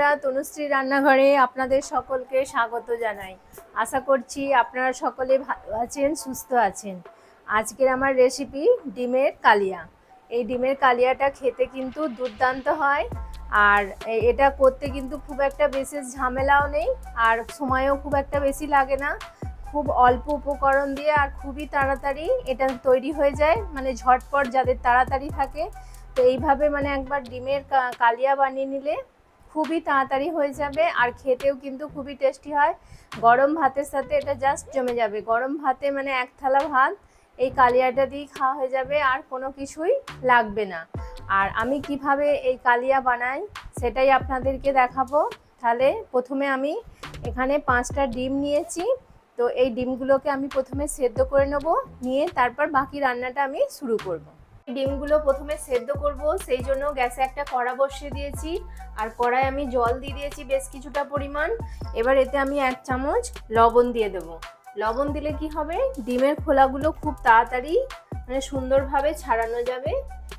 বন্ধুরা, তনুশ্রী রান্নাঘরে আপনাদের সকলকে স্বাগত জানাই। আশা করছি আপনারা সকলে ভালো আছেন, সুস্থ আছেন। আজকের আমার রেসিপি ডিমের কালিয়া। এই ডিমের কালিয়াটা খেতে কিন্তু দুর্দান্ত হয়, আর এটা করতে কিন্তু খুব একটা বিশেষ ঝামেলাও নেই, আর সময়ও খুব একটা বেশি লাগে না। খুব অল্প উপকরণ দিয়ে আর খুবই তাড়াতাড়ি এটা তৈরি হয়ে যায়, মানে ঝটপট যাদের তাড়াতাড়ি থাকে। তো এইভাবে মানে একবার ডিমের কালিয়া বানিয়ে নিলে খুবই তাড়াতাড়ি হয়ে যাবে, আর খেতেও কিন্তু খুবই টেস্টি হয়। গরম ভাতের সাথে এটা জাস্ট জমে যাবে। গরম ভাতে মানে এক থালা ভাত এই কালিয়াটা দিয়েই খাওয়া হয়ে যাবে, আর কোনো কিছুই লাগবে না। আর আমি কিভাবে এই কালিয়া বানাই সেটাই আপনাদেরকে দেখাবো। তাহলে প্রথমে আমি এখানে 5টা ডিম নিয়েছি। তো এই ডিমগুলোকে আমি প্রথমে সেদ্ধ করে নেব, নিয়ে তারপর বাকি রান্নাটা আমি শুরু করব। ডিমগুলো প্রথমে সেদ্ধ করব, সেই জন্য গ্যাসে একটা কড়া বসিয়ে দিয়েছি, আর কড়াই আমি জল দিয়ে দিয়েছি বেশ কিছুটা পরিমাণ। এবার এতে আমি 1 চামচ লবণ দিয়ে দেবো। লবণ দিলে কি হবে, ডিমের খোলাগুলো খুব তাড়াতাড়ি মানে সুন্দরভাবে ছাড়ানো যাবে,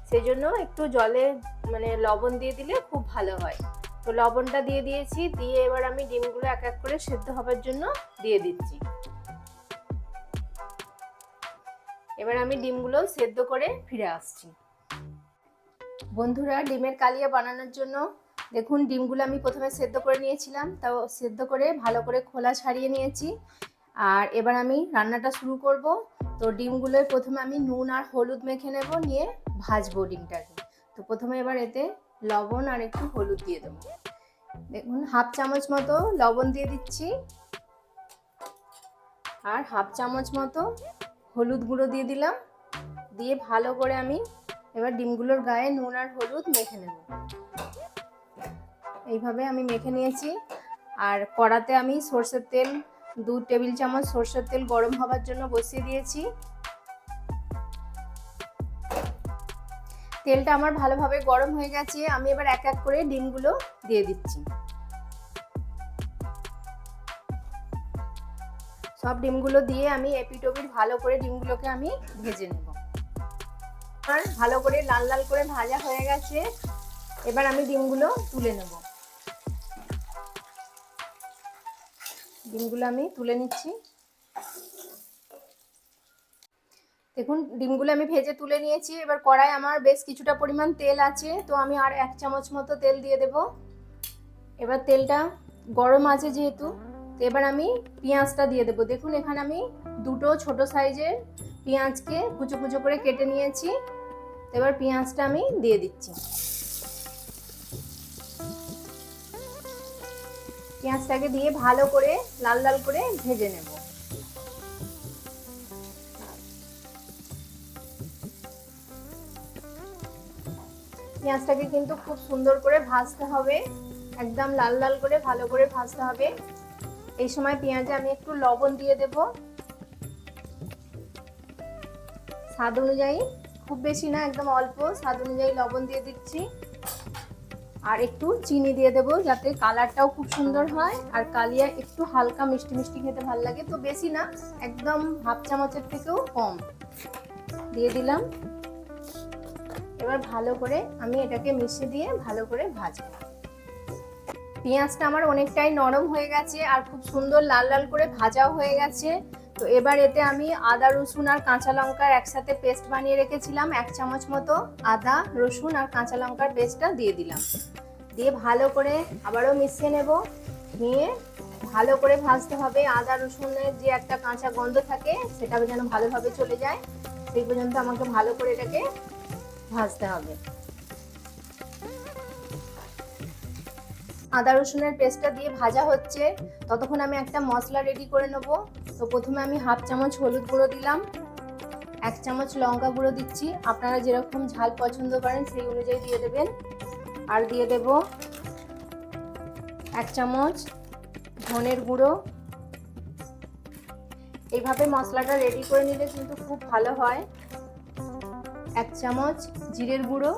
সেই জন্য একটু জলে মানে লবণ দিয়ে দিলে খুব ভালো হয়। তো লবণটা দিয়ে দিয়েছি, দিয়ে এবার আমি ডিমগুলো এক এক করে সেদ্ধ হবার জন্য দিয়ে দিচ্ছি। এবার আমি ডিমগুলো সেদ্ধ করে ফিরে আসছি। বন্ধুরা, ডিমের কালিয়া বানানোর জন্য দেখুন ডিমগুলো আমি প্রথমে সেদ্ধ করে নিয়েছিলাম, তাও সেদ্ধ করে ভালো করে খোলা ছাড়িয়ে নিয়েছি। আর এবার আমি রান্নাটা শুরু করব। তো ডিমগুলোয় প্রথমে আমি নুন আর হলুদ মেখে নেব, নিয়ে ভাজবো ডিমটাকে। তো প্রথমে এবার এতে লবণ আর একটু হলুদ দিয়ে দেবো। দেখুন 1/2 চামচ মতো লবণ দিয়ে দিচ্ছি, আর 1/2 চামচ মতো হলুদ গুঁড়ো দিয়ে দিলাম। দিয়ে ভালো করে আমি এবার ডিমগুলোর গায়ে নুন আর হলুদ মেখে নেব। এইভাবে আমি মেখে নিয়েছি। আর কড়াতে আমি সরষের তেল 2 টেবিল চামচ সরষের তেল গরম হবার জন্য বসিয়ে দিয়েছি। তেলটা আমার ভালোভাবে গরম হয়ে গেছে। আমি এবার এক এক করে ডিমগুলো দিয়ে দিচ্ছি। সব ডিমগুলো দিয়ে আমি এপিটোপিট ভালো করে ডিমগুলোকে আমি ভেজে নেব। আর ভালো করে লাল লাল করে ভাজা হয়ে গেছে। এবার আমি ডিমগুলো তুলে নেব। ডিমগুলো আমি তুলে নিচ্ছি। দেখুন ডিমগুলো আমি ভেজে তুলে নিয়েছি। এবার কড়াই আমার বেশ কিছুটা পরিমাণ তেল আছে, তো আমি আর 1 চামচ মতো তেল দিয়ে দেব। এবার তেলটা গরম আছে যেহেতু, তো এবার আমি পেঁয়াজটা দিয়ে দেবো। দেখুন এখানে আমি 2টো ছোট সাইজের পেঁয়াজকে কুচো কুচো করে কেটে নিয়েছি। এবার পেঁয়াজটা আমি দিয়ে দিচ্ছি। পেঁয়াজটাকে দিয়ে ভালো করে লাল লাল করে ভেজে নেব। পেঁয়াজটাকে কিন্তু খুব সুন্দর করে ভাজতে হবে, একদম লাল লাল করে ভালো করে ভাজতে হবে। এই সময় পেঁয়াজে আমি একটু লবণ দিয়ে দেব, স্বাদ অনুযায়ী, খুব বেশি না, একদম অল্প স্বাদ অনুযায়ী লবণ দিয়ে দিচ্ছি। আর একটু চিনি দিয়ে দেবো, যাতে কালারটাও খুব সুন্দর হয়, আর কালিয়া একটু হালকা মিষ্টি মিষ্টি খেতে ভালো লাগে। তো বেশি না, একদম 1/2 চামচের থেকেও কম দিয়ে দিলাম। এবার ভালো করে আমি এটাকে মিশিয়ে দিয়ে ভালো করে ভাজবো। পেঁয়াজটা আমার অনেকটাই নরম হয়ে গেছে, আর খুব সুন্দর লাল লাল করে ভাজাও হয়ে গেছে। তো এবার এতে আমি আদা রসুন আর কাঁচা লঙ্কার একসাথে পেস্ট বানিয়ে রেখেছিলাম, 1 চামচ মতো আদা রসুন আর কাঁচা লঙ্কার পেস্টটা দিয়ে দিলাম। দিয়ে ভালো করে আবারও মিশিয়ে নেব, নিয়ে ভালো করে ভাজতে হবে। আদা রসুনের যে একটা কাঁচা গন্ধ থাকে সেটা যেন ভালোভাবে চলে যায়, সেই পর্যন্ত আমাকে ভালো করে এটাকে ভাজতে হবে। আদা রসুনের পেস্টটা দিয়ে ভাজা হচ্ছে, ততক্ষণ আমি একটা মশলা রেডি করে নেব। তো প্রথমে আমি 1/2 চামচ হলুদ গুঁড়ো দিলাম, 1 চামচ লঙ্কা গুঁড়ো দিচ্ছি। আপনারা যেরকম ঝাল পছন্দ করেন সেই অনুযায়ী দিয়ে দেবেন। আর দিয়ে দেব 1 চামচ ধনের গুঁড়ো। এইভাবে মশলাটা রেডি করে নিলে কিন্তু খুব ভালো হয়। 1 চামচ জিরের গুঁড়ো,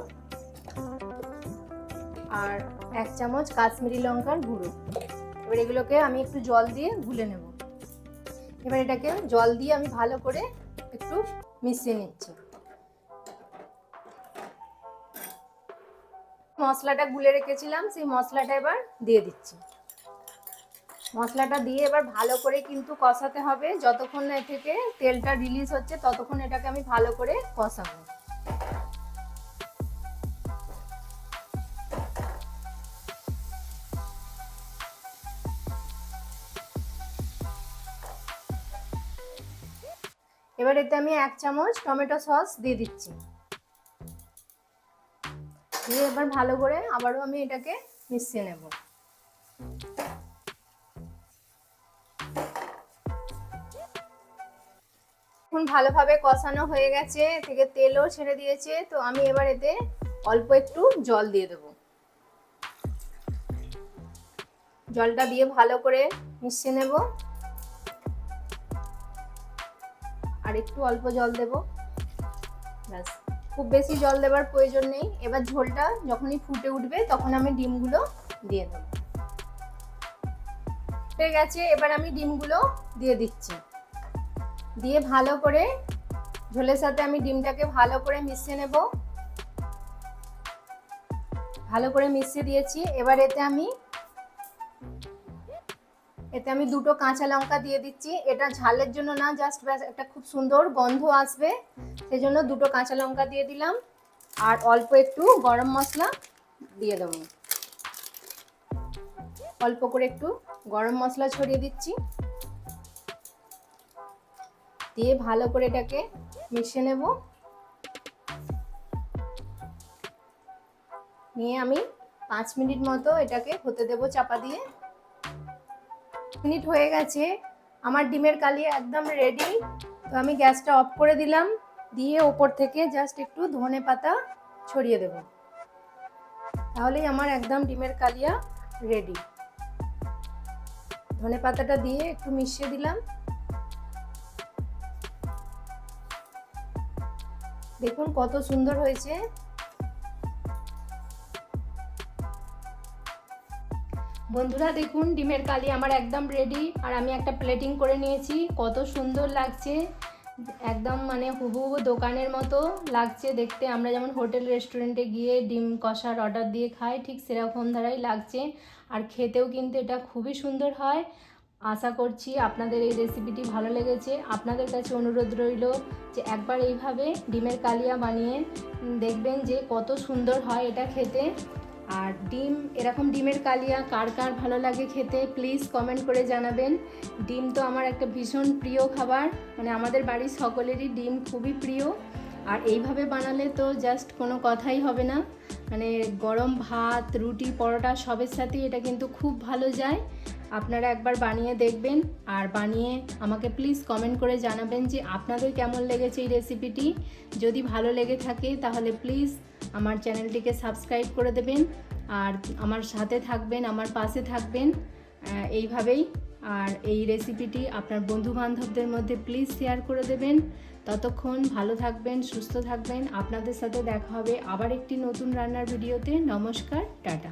আর 1 চামচ কাশ্মীরি লঙ্কার গুঁড়ো। এবার এগুলোকে আমি একটু জল দিয়ে গুলে নেব। এবার এটাকে জল দিয়ে আমি ভালো করে একটু মিশিয়ে নিচ্ছি। মশলাটা গুলে রেখেছিলাম, সেই মশলাটা এবার দিয়ে দিচ্ছি। মশলাটা দিয়ে এবার ভালো করে কিন্তু কষাতে হবে, যতক্ষণ না এ থেকে তেলটা রিলিজ হচ্ছে ততক্ষণ এটাকে আমি ভালো করে কষাবো। এবার এতে আমি 1 চামচ টমেটো সস দিয়ে দিচ্ছি। দিয়ে এবার ভালো করে আবারও আমি এটাকে মিশিয়ে নেব। এখন ভালোভাবে কষানো হয়ে গেছে, থেকে তেলও ছেড়ে দিয়েছে, তো আমি এবার এতে অল্প একটু জল দিয়ে দেব। জলটা দিয়ে ভালো করে মিশিয়ে নেব। আর একটু অল্প জল দেব, ব্যাস, খুব বেশি জল দেওয়ার প্রয়োজন নেই। এবার ঝোলটা যখনই ফুটে উঠবে তখন আমি ডিমগুলো দিয়ে দেব। হয়ে গেছে, এবার আমি ডিমগুলো দিয়ে দিচ্ছি। দিয়ে ভালো করে ঝোলের সাথে আমি ডিমটাকে ভালো করে মিশিয়ে নেব। ভালো করে মিশিয়ে দিয়েছি। এবার এতে আমি 2টো কাঁচা লঙ্কা দিয়ে দিচ্ছি। এটা ঝালের জন্য না, জাস্ট একটা খুব সুন্দর গন্ধ আসবে, সেজন্য 2টো কাঁচা লঙ্কা দিয়ে দিলাম। আর অল্প একটু গরম মশলা দিয়ে দেবো। অল্প করে একটু গরম মশলা ছড়িয়ে দিচ্ছি। দিয়ে ভালো করে এটাকে মিশিয়ে নেব। নিয়ে আমি 5 মিনিট মতো এটাকে হতে দেব চাপা দিয়ে। মিনিট হয়ে গেছে, আমার ডিমের কালিয়া একদম রেডি। তো আমি গ্যাসটা অফ করে দিলাম, দিয়ে ওপর থেকে জাস্ট একটু ধনেপাতা ছড়িয়ে দেব। তাহলেই আমার একদম ডিমের কালিয়া রেডি। ধনেপাতাটা দিয়ে একটু মিশিয়ে দিলাম। দেখুন কত সুন্দর হয়েছে। বন্ধুরা দেখুন ডিমের কালিয়া আমার একদম রেডি। আর আমি একটা প্লেটিং করে নিয়েছি, কত সুন্দর লাগছে, একদম মানে হুবহু দোকানের মতো লাগছে দেখতে। আমরা যেমন হোটেল রেস্টুরেন্টে গিয়ে ডিম কষার অর্ডার দিয়ে খাই, ঠিক সেরকম ধারাই লাগছে। আর খেতেও কিন্তু এটা খুবই সুন্দর হয়। আশা করছি আপনাদের এই রেসিপিটি ভালো লেগেছে। আপনাদের কাছে অনুরোধ রইল যে একবার এইভাবে ডিমের কালিয়া বানিয়ে দেখবেন যে কত সুন্দর হয় এটা খেতে। আর এরকম ডিমের কালিয়া কার কার ভালো লাগে খেতে প্লিজ কমেন্ট করে জানাবেন। ডিম তো আমার একটা ভীষণ প্রিয় খাবার, মানে আমাদের বাড়ির সকলেরই ডিম খুবই প্রিয়। আর এইভাবে বানালে তো জাস্ট কোনো কথাই হবে না, মানে গরম ভাত, রুটি, পরোটা সবের সাথেই এটা কিন্তু খুব ভালো যায়। আপনারা একবার বানিয়ে দেখবেন, আর বানিয়ে আমাকে প্লিজ কমেন্ট করে জানাবেন যে আপনাদের কেমন লেগেছে এই রেসিপিটি। যদি ভালো লেগে থাকে তাহলে প্লিজ আমার চ্যানেলটিকে সাবস্ক্রাইব করে দেবেন, আর আমার সাথে থাকবেন, আমার পাশে থাকবেন এইভাবেই। আর এই রেসিপিটি আপনার বন্ধুবান্ধবদের মধ্যে প্লিজ শেয়ার করে দেবেন। ততক্ষণ ভালো থাকবেন, সুস্থ থাকবেন। আপনাদের সাথে দেখা হবে আবার একটি নতুন রান্নার ভিডিওতে। নমস্কার, টাটা।